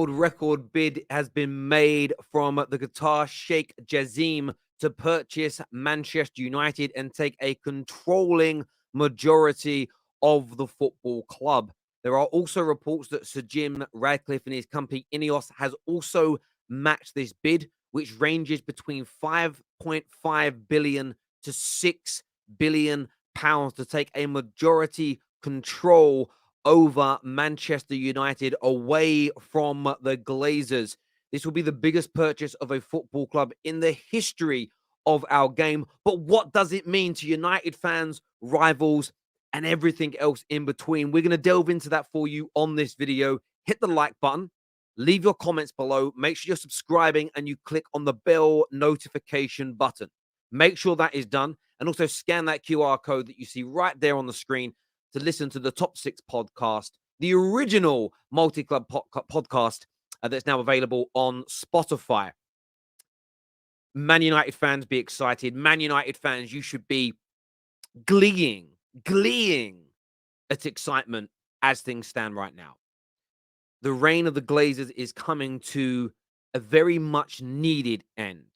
world record bid has been made from the Qatar Sheikh Jassim to purchase Manchester United and take a controlling majority of the football club. There are also reports that Sir Jim Ratcliffe and his company Ineos has also matched this bid, which ranges between 5.5 billion to 6 billion pounds to take a majority control over Manchester United away from the Glazers. This will be the biggest purchase of a football club in the history of our game. But what does it mean to United fans, rivals, and everything else in between? We're going to delve into that for you on this video. Hit the like button, leave your comments below, make sure you're subscribing and you click on the bell notification button. Make sure that is done, and also scan that QR code that you see right there on the screen to listen to the Top 6 podcast, the original multi-club podcast that's now available on Spotify. Man United fans, be excited. Man United fans, you should be gleeing at excitement as things stand right now. The reign of the Glazers is coming to a very much needed end.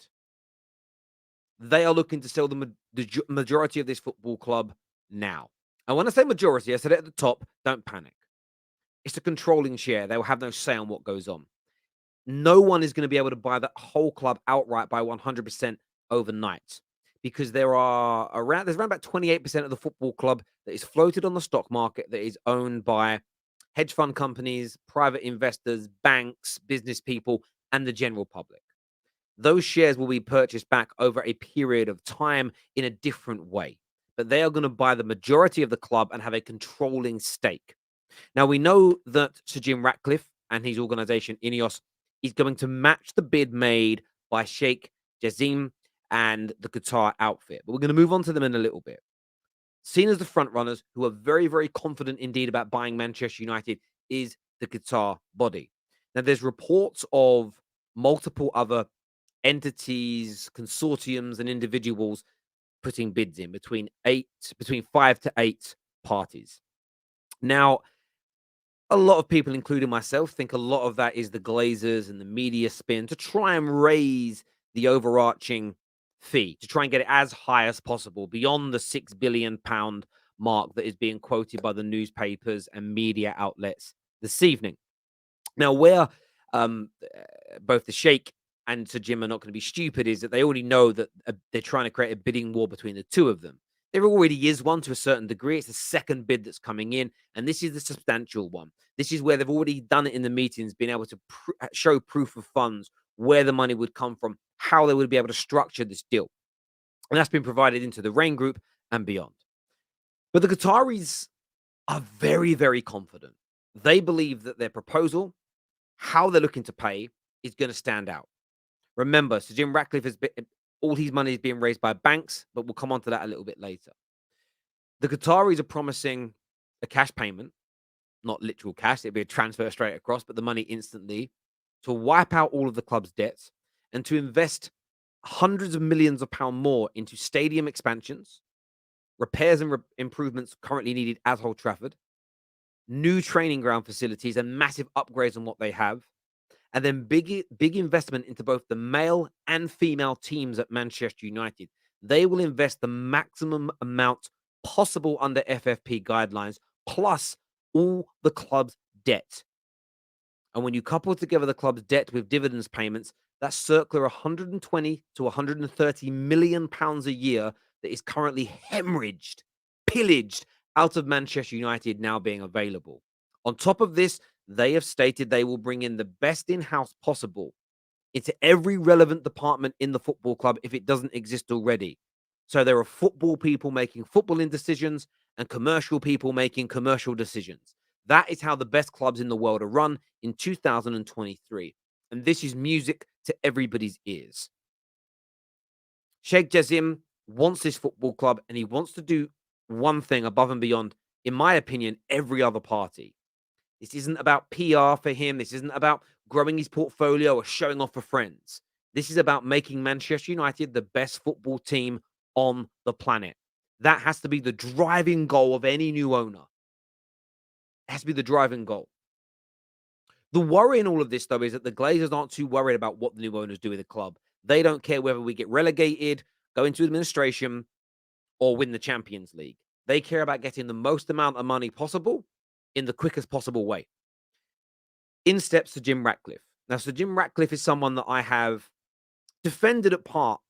They are looking to sell the majority of this football club now. And when I say majority, I said it at the top, don't panic. It's a controlling share. They will have no say on what goes on. No one is going to be able to buy the whole club outright by 100% overnight, because there's around about 28% of the football club that is floated on the stock market that is owned by hedge fund companies, private investors, banks, business people, and the general public. Those shares will be purchased back over a period of time in a different way, but they are going to buy the majority of the club and have a controlling stake. Now, we know that Sir Jim Ratcliffe and his organization, Ineos, is going to match the bid made by Sheikh Jassim and the Qatar outfit. But we're going to move on to them in a little bit. Seen as the front runners, who are very, very confident indeed about buying Manchester United, is the Qatar body. Now, there's reports of multiple other entities, consortiums, and individuals putting bids in between 5 to 8 parties. Now, a lot of people, including myself, think a lot of that is the Glazers and the media spin to try and raise the overarching fee, to try and get it as high as possible, beyond the £6 billion mark that is being quoted by the newspapers and media outlets this evening. Now, where both the Sheikh and Sir Jim are not going to be stupid is that they already know that they're trying to create a bidding war between the two of them. There already is one to a certain degree. It's the second bid that's coming in, and this is the substantial one. This is where they've already done it in the meetings, being able to show proof of funds, where the money would come from, how they would be able to structure this deal. And that's been provided into the Rain Group and beyond. But the Qataris are very, very confident. They believe that their proposal, how they're looking to pay, is going to stand out. Remember, Sir Jim Ratcliffe has been, all his money is being raised by banks, but we'll come on to that a little bit later. The Qataris are promising a cash payment, not literal cash, it'd be a transfer straight across, but the money instantly, to wipe out all of the club's debts and to invest hundreds of millions of pounds more into stadium expansions, repairs and improvements currently needed at Old Trafford, new training ground facilities and massive upgrades on what they have, and then big investment into both the male and female teams at Manchester United. They will invest the maximum amount possible under FFP guidelines, plus all the club's debt. And when you couple together the club's debt with dividends payments, that's circa 120 to 130 million pounds a year that is currently hemorrhaged, pillaged out of Manchester United now being available. On top of this, they have stated they will bring in the best in-house possible into every relevant department in the football club if it doesn't exist already. So there are football people making footballing decisions and commercial people making commercial decisions. That is how the best clubs in the world are run in 2023. And this is music to everybody's ears. Sheikh Jassim wants this football club, and he wants to do one thing above and beyond, in my opinion, every other party. This isn't about PR for him. This isn't about growing his portfolio or showing off for friends. This is about making Manchester United the best football team on the planet. That has to be the driving goal of any new owner. It has to be the driving goal. The worry in all of this, though, is that the Glazers aren't too worried about what the new owners do with the club. They don't care whether we get relegated, go into administration, or win the Champions League. They care about getting the most amount of money possible in the quickest possible way. In steps Sir Jim Ratcliffe. Now, Sir Jim Ratcliffe is someone that I have defended at part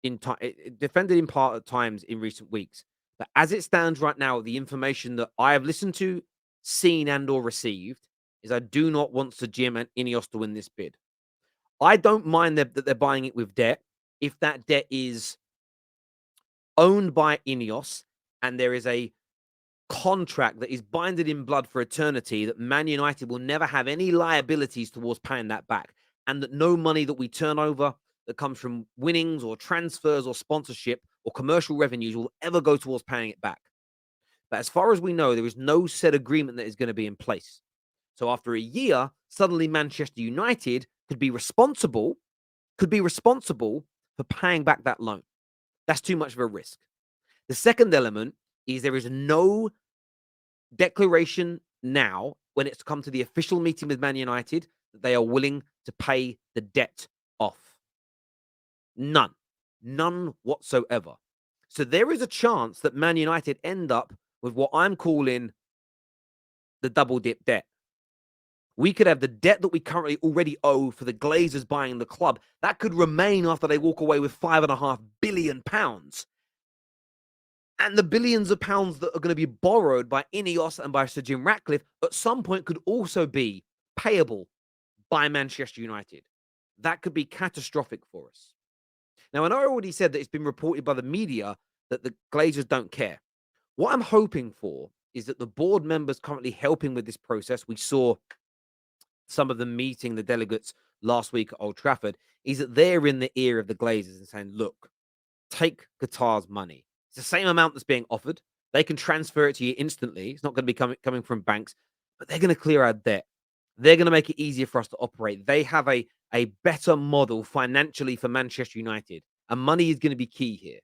in time, defended in part at times in recent weeks. But as it stands right now, the information that I have listened to, seen, and/or received is I do not want Sir Jim and Ineos to win this bid. I don't mind that they're buying it with debt if that debt is owned by Ineos and there is a contract that is binded in blood for eternity that Man United will never have any liabilities towards paying that back, and that no money that we turn over that comes from winnings or transfers or sponsorship or commercial revenues will ever go towards paying it back. But as far as we know, there is no set agreement that is going to be in place. So after a year, suddenly Manchester United could be responsible for paying back that loan. That's too much of a risk. The second element is there is no declaration now, when it's come to the official meeting with Man United, that they are willing to pay the debt off. None whatsoever. So there is a chance that Man United end up with what I'm calling the double dip debt. We could have the debt that we currently already owe for the Glazers buying the club. That could remain after they walk away with £5.5 billion. And the billions of pounds that are going to be borrowed by Ineos and by Sir Jim Ratcliffe at some point could also be payable by Manchester United. That could be catastrophic for us. Now, I know I already said that it's been reported by the media that the Glazers don't care. What I'm hoping for is that the board members currently helping with this process, we saw some of them meeting the delegates last week at Old Trafford, is that they're in the ear of the Glazers and saying, look, take Qatar's money. It's the same amount that's being offered. They can transfer it to you instantly. It's not going to be coming from banks, but they're going to clear our debt. They're going to make it easier for us to operate. They have a better model financially for Manchester United, and money is going to be key here.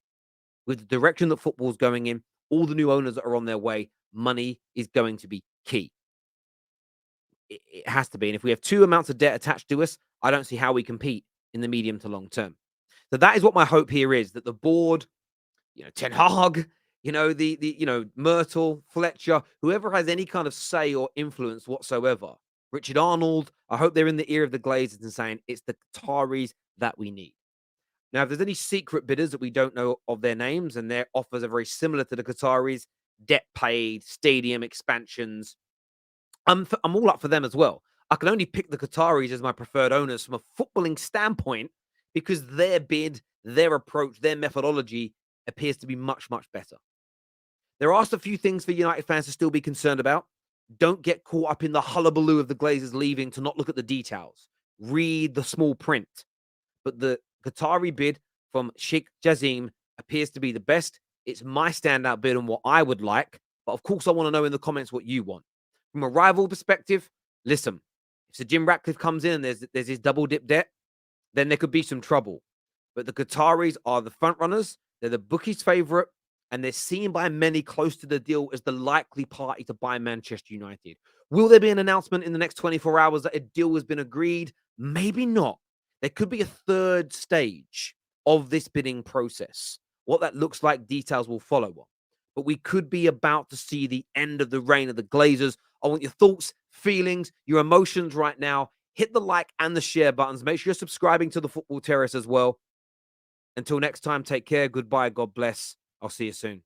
With the direction that football's going in, all the new owners that are on their way, money is going to be key. It has to be. And if we have two amounts of debt attached to us, I don't see how we compete in the medium to long term. So that is what my hope here is, that the board, Ten Hag, Myrtle, Fletcher, whoever has any kind of say or influence whatsoever, Richard Arnold, I hope they're in the ear of the Glazers and saying it's the Qataris that we need. Now, if there's any secret bidders that we don't know of their names and their offers are very similar to the Qataris, debt paid, stadium expansions, I'm all up for them as well. I can only pick the Qataris as my preferred owners from a footballing standpoint because their bid, their approach, their methodology appears to be much, much better. There are a few things for United fans to still be concerned about. Don't get caught up in the hullabaloo of the Glazers leaving to not look at the details. Read the small print. But the Qatari bid from Sheikh Jassim appears to be the best. It's my standout bid and what I would like. But of course, I want to know in the comments what you want. From a rival perspective, listen, if Sir Jim Ratcliffe comes in and there's his double dip debt, then there could be some trouble. But the Qataris are the front runners. They're the bookies' favorite, and they're seen by many close to the deal as the likely party to buy Manchester United. Will there be an announcement in the next 24 hours that a deal has been agreed? Maybe not. There could be a third stage of this bidding process. What that looks like, details will follow on. But we could be about to see the end of the reign of the Glazers. I want your thoughts, feelings, your emotions right now. Hit the like and the share buttons. Make sure you're subscribing to the Football Terrace as well. Until next time, take care. Goodbye. God bless. I'll see you soon.